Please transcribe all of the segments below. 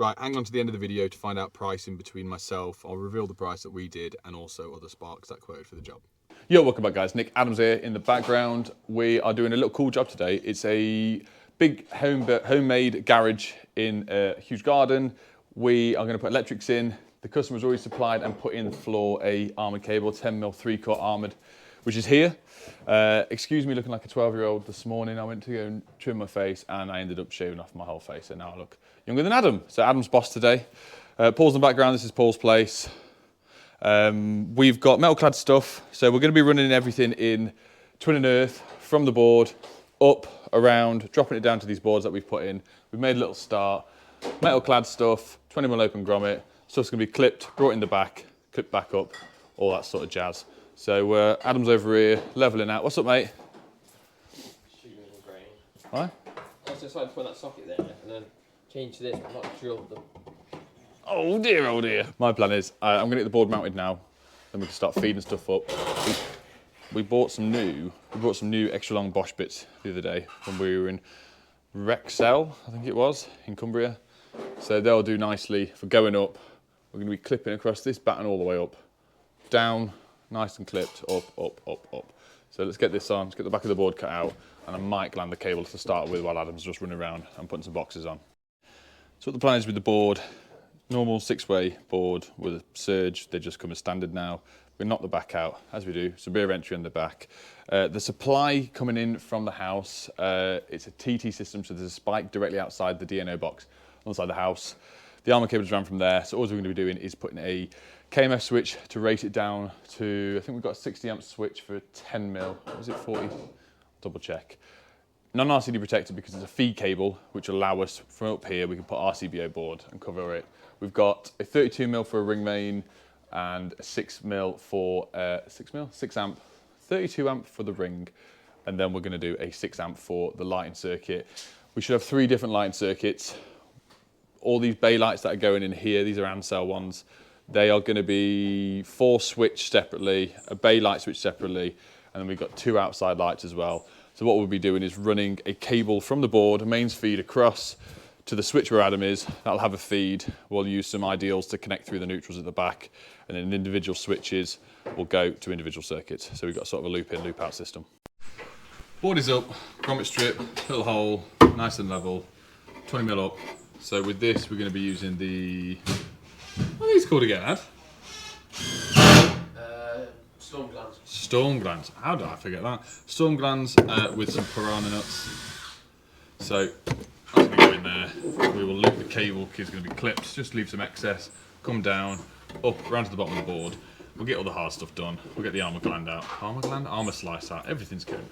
Right, hang on to the end of the video to find out pricing between myself. I'll reveal the price that we did and also other sparks that quoted for the job. Yo, welcome back guys. Nick Adams here in the background. We are doing a little cool job today. It's a big homemade garage in a huge garden. We are going to put electrics in. The customer's already supplied and put in the floor a armoured cable, 10mm 3/4 armoured, which is here. Excuse me looking like a 12-year-old this morning. I went to go and trim my face and I ended up shaving off my whole face, so now I look younger than Adam. So Adam's boss today. Paul's in the background. This is Paul's place. We've got metal clad stuff, so we're going to be running everything in twin and earth from the board up, around, dropping it down to these boards that we've put in. We've made a little start. Metal clad stuff, 20mm open grommet. Stuff's going to be clipped, brought in the back, clipped back up, all that sort of jazz. So Adam's over here leveling out. What's up, mate? Shooting a grain. What? I was just like to put that socket there and then change to this, but not drill the. Oh dear, oh dear. My plan is I'm going to get the board mounted now, then we can start feeding stuff up. We bought some new extra long Bosch bits the other day when we were in Wrexham, I think it was, in Cumbria. So they'll do nicely for going up. We're going to be clipping across this batten all the way up, down, nice and clipped, up, up, up, up. So let's get this on, let's get the back of the board cut out, and I might land the cable to start with while Adam's just running around and putting some boxes on. So what the plan is with the board, normal 6-way board with a surge, they just come as standard now. We knock the back out, as we do, so rear entry on the back. The supply coming in from the house, it's a TT system, so there's a spike directly outside the DNO box, outside the house. The armour cables ran from there, so all we're going to be doing is putting a KMF switch to rate it down to, I think we've got a 60 amp switch for 10mm, was it 40? Double check. Non-RCD protected because it's a feed cable, which will allow us from up here, we can put RCBA board and cover it. We've got a 32mm for a ring main and a 6mm for, 6 amp, 32 amp for the ring. And then we're going to do a 6 amp for the lighting circuit. We should have 3 different lighting circuits. All these bay lights that are going in here, these are Ansel ones. They are going to be 4 switched separately, a bay light switch separately, and then we've got 2 outside lights as well. So what we'll be doing is running a cable from the board, a mains feed across to the switch where Adam is. That'll have a feed. We'll use some ideals to connect through the neutrals at the back, and then individual switches will go to individual circuits. So we've got sort of a loop in, loop out system. Board is up, grommet strip, little hole, nice and level, 20mm up. So with this, we're going to be using the, what are these called again, Ad? Storm glands. Storm glands. How did I forget that? Storm glands with some piranha nuts. So that's going to go in there. We will loop the cable, it's going to be clipped, just leave some excess, come down, up, round to the bottom of the board. We'll get all the hard stuff done. We'll get the armour gland out. Armour gland? Armour slice out. Everything's going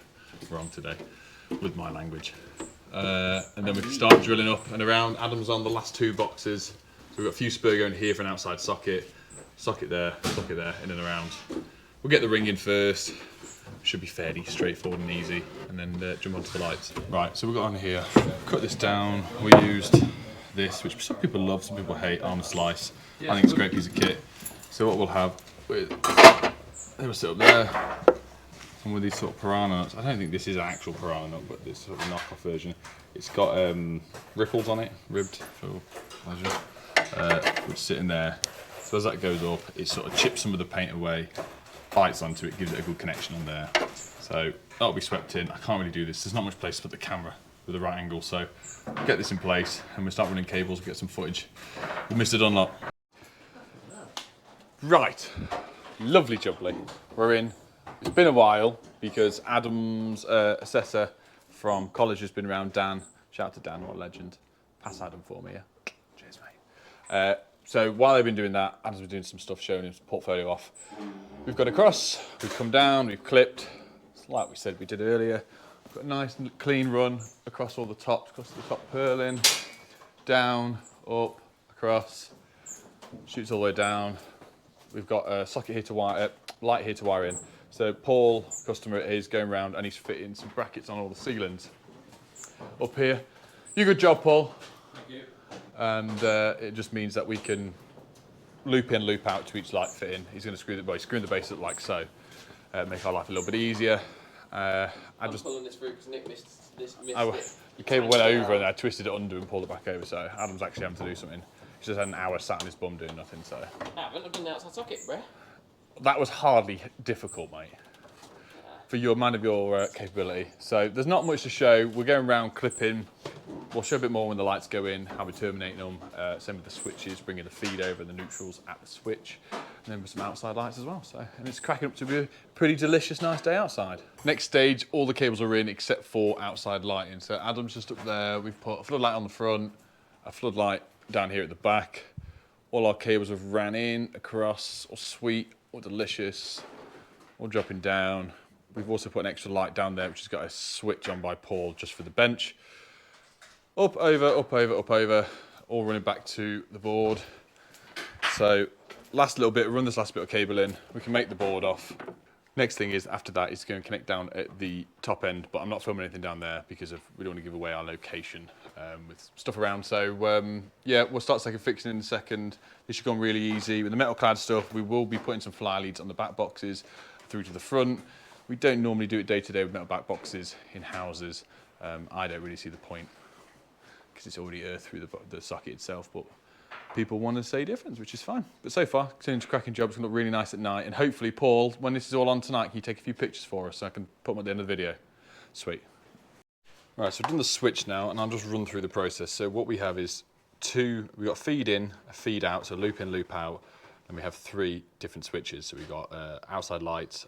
wrong today with my language. And then we can start drilling up and around. Adam's on the last 2 boxes. So we've got a few spur going here for an outside socket. Socket there, in and around. We'll get the ring in first. Should be fairly straightforward and easy, and then jump onto the lights. Right, so we've got on here, cut this down. We used this, which some people love, some people hate, armour slice. I think it's a great piece of kit. So what we'll have, they will sit up there, and with these sort of piranha nuts, I don't think this is an actual piranha nut, but this sort of knockoff version. It's got riffles on it, ribbed for pleasure, which sit in there. So as that goes up, it sort of chips some of the paint away, bites onto it, gives it a good connection on there. So that'll be swept in. I can't really do this. There's not much place to put the camera with the right angle. So get this in place and we'll start running cables, get some footage. We missed it on lot. Right, lovely jubbly. We're in. It's been a while because Adam's assessor from college has been around, Dan. Shout out to Dan, what a legend. Pass Adam for me, yeah? Cheers, mate. So while they've been doing that, Adam's been doing some stuff, showing his portfolio off. We've got across, we've come down, we've clipped. It's like we said we did earlier. We've got a nice and clean run across all the tops, across the top purlin, down, up, across, shoots all the way down. We've got a socket here to wire, light here to wire in. So Paul, customer, is going around and he's fitting some brackets on all the ceilings up here. You good job, Paul. Thank you. And it just means that we can loop in, loop out to each light fitting. He's going to screw the base up like so, make our life a little bit easier. I'm pulling this through because Nick missed it. The cable went over and I twisted it under and pulled it back over, so Adam's actually having to do something. He's just had an hour sat on his bum doing nothing, so. I haven't. I've done the outside socket, bruh. That was hardly difficult, mate, for your man of your capability. So there's not much to show. We're going around clipping. We'll show a bit more when the lights go in, how we're terminating them. Same with the switches, bringing the feed over and the neutrals at the switch. And then with some outside lights as well. So, and it's cracking up to be a pretty delicious, nice day outside. Next stage, all the cables are in except for outside lighting. So Adam's just up there. We've put a floodlight on the front, a floodlight down here at the back. All our cables have ran in, across, all sweet, all delicious, all dropping down. We've also put an extra light down there, which has got a switch on by Paul just for the bench. Up, over, up, over, up, over, all running back to the board. So last little bit, run this last bit of cable in. We can make the board off. Next thing is, after that, it's going to connect down at the top end, but I'm not filming anything down there because we don't want to give away our location with stuff around. So yeah, we'll start fixing in a second. This should go on really easy. With the metal clad stuff, we will be putting some fly leads on the back boxes through to the front. We don't normally do it day to day with metal back boxes in houses. I don't really see the point because it's already earthed through the socket itself, but people want to say difference, which is fine. But so far, continuing to cracking job. It's going to look really nice at night. And hopefully, Paul, when this is all on tonight, can you take a few pictures for us so I can put them at the end of the video? Sweet. Right, so I've done the switch now, and I'll just run through the process. So what we have is we've got feed in, a feed out, so loop in, loop out, and we have 3 different switches. So we've got outside lights,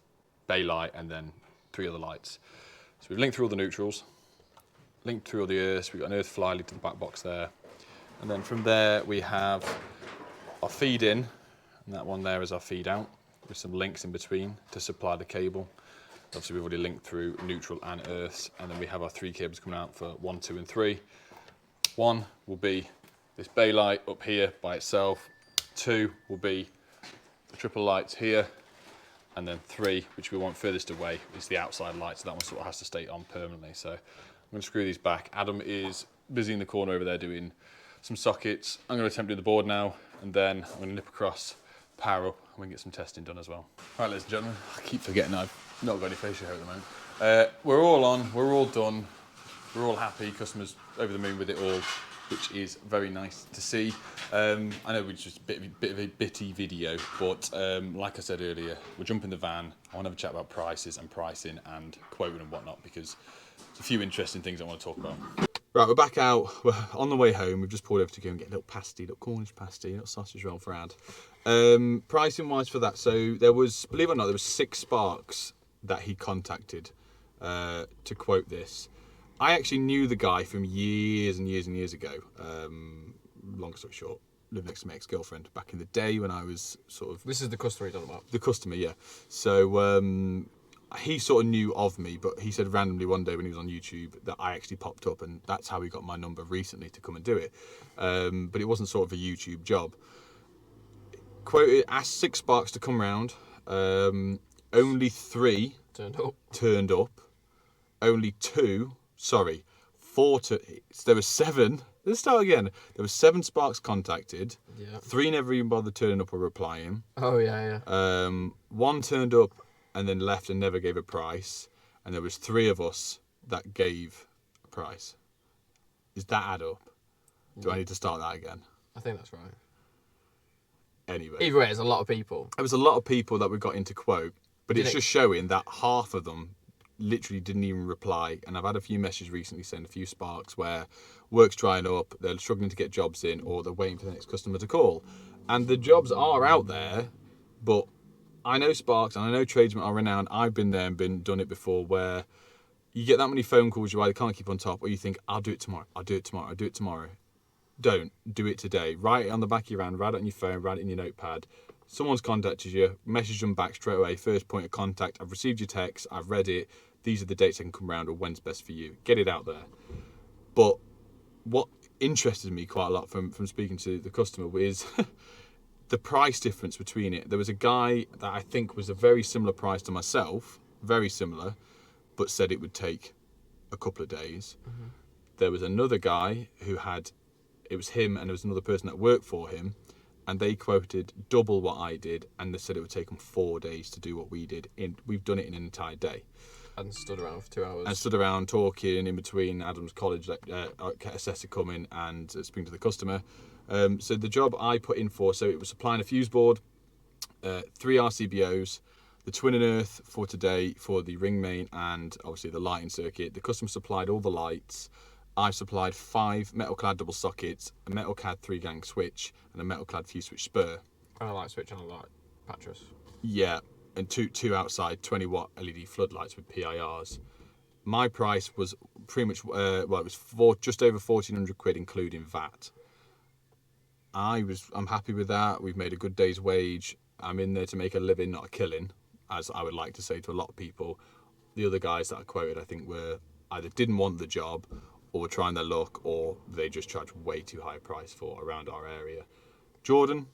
bay light, and then 3 other lights. So we've linked through all the neutrals, linked through all the earths. We've got an earth fly lead to the back box there. And then from there, we have our feed in, and that one there is our feed out, with some links in between to supply the cable. Obviously, we've already linked through neutral and earths, and then we have our 3 cables coming out for 1, 2, and 3. 1 will be this bay light up here by itself. 2 will be the triple lights here, and then 3, which we want furthest away, is the outside light, so that one sort of has to stay on permanently. So I'm going to screw these back. Adam is busy in the corner over there doing some sockets. I'm going to attempt to do the board now, and then I'm going to nip across, power up, and we can get some testing done as well. All right, ladies and gentlemen, I keep forgetting I've not got any facial hair at the moment. We're all on, we're all done, we're all happy, customers over the moon with it all, which is very nice to see. I know it's just a bit of a bitty video, but like I said earlier, we'll jump in the van. I want to have a chat about prices and pricing and quoting and whatnot, because there's a few interesting things I want to talk about. Right, we're back out. We're on the way home. We've just pulled over to go and get a little pasty, little Cornish pasty, little sausage roll for Ad. Pricing wise for that, so there was, believe it or not, there was 6 sparks that he contacted to quote this. I actually knew the guy from years and years and years ago. Long story short, lived next to my ex-girlfriend back in the day when I was sort of... This is the customer you're talking about? The customer, yeah. So he sort of knew of me, but he said randomly one day when he was on YouTube that I actually popped up, and that's how he got my number recently to come and do it. But it wasn't sort of a YouTube job. Quoted, asked 6 sparks to come round. Only 3 turned up. Only 4 so there were 7. Let's start again. There were 7 sparks contacted. Yeah. 3 never even bothered turning up or replying. Oh, yeah. 1 turned up and then left and never gave a price. And there was 3 of us that gave a price. Does that add up? Do I need to start that again? I think that's right. Anyway. Either way, there's a lot of people. There was a lot of people that we got into quote, but it's just showing that half of them literally didn't even reply. And I've had a few messages recently saying a few sparks where work's drying up, they're struggling to get jobs in, or they're waiting for the next customer to call. And the jobs are out there, but I know sparks and I know tradesmen are renowned. I've been there and done it before, where you get that many phone calls, you either can't keep on top, or you think, I'll do it tomorrow, I'll do it tomorrow, I'll do it tomorrow. Don't do it today. Write it on the back of your hand, write it on your phone, write it in your notepad. Someone's contacted you, message them back straight away, first point of contact. I've received your text, I've read it. These are the dates I can come round, or when's best for you. Get it out there. But what interested me quite a lot from speaking to the customer is the price difference between it. There was a guy that I think was a very similar price to myself, very similar, but said it would take a couple of days. Mm-hmm. There was another guy who it was him and there was another person that worked for him, and they quoted double what I did, and they said it would take them 4 days to do what we did. We've done it in an entire day. And stood around for 2 hours. And stood around talking in between Adam's college assessor coming and speaking to the customer. So the job I put in for, so it was supplying a fuse board, 3 RCBOs, the twin and earth for today for the ring main and obviously the lighting circuit. The customer supplied all the lights. I supplied 5 metal clad double sockets, a metal clad 3-gang switch, and a metal clad fuse switch spur. And a light switch and a light pattress. Yeah, and two outside 20-watt LED floodlights with PIRs. My price was pretty much it was just over 1,400 quid including VAT. I'm happy with that. We've made a good day's wage. I'm in there to make a living, not a killing, as I would like to say to a lot of people. The other guys that I quoted, I think, were either didn't want the job or were trying their luck, or they just charged way too high a price for around our area. Jordan,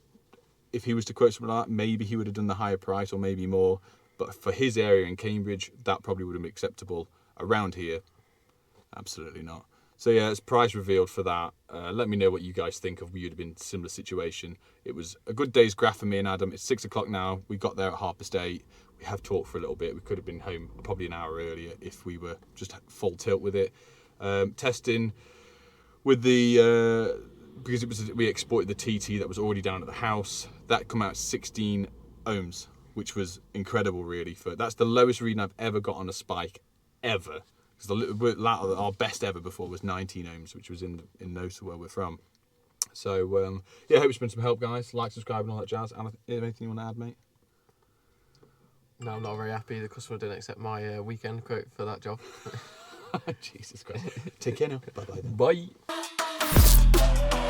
if he was to quote something like that, maybe he would have done the higher price or maybe more. But for his area in Cambridge, that probably would have been acceptable. Around here, absolutely not. So yeah, it's price revealed for that. Let me know what you guys think of. You'd have been in a similar situation. It was a good day's graft for me and Adam. It's 6 o'clock now. We got there at 8:30. We have talked for a little bit. We could have been home probably an hour earlier if we were just full tilt with it. Testing with the because we exported the TT that was already down at the house. That come out 16 ohms, which was incredible really. That's the lowest reading I've ever got on a spike ever. Because our best ever before was 19 ohms, which was in Nosa where we're from. So yeah, hope it's been some help, guys. Like, subscribe, and all that jazz. Anything you want to add, mate? No, I'm not very happy. The customer didn't accept my weekend quote for that job. Jesus Christ. Take care now. Bye bye. Bye.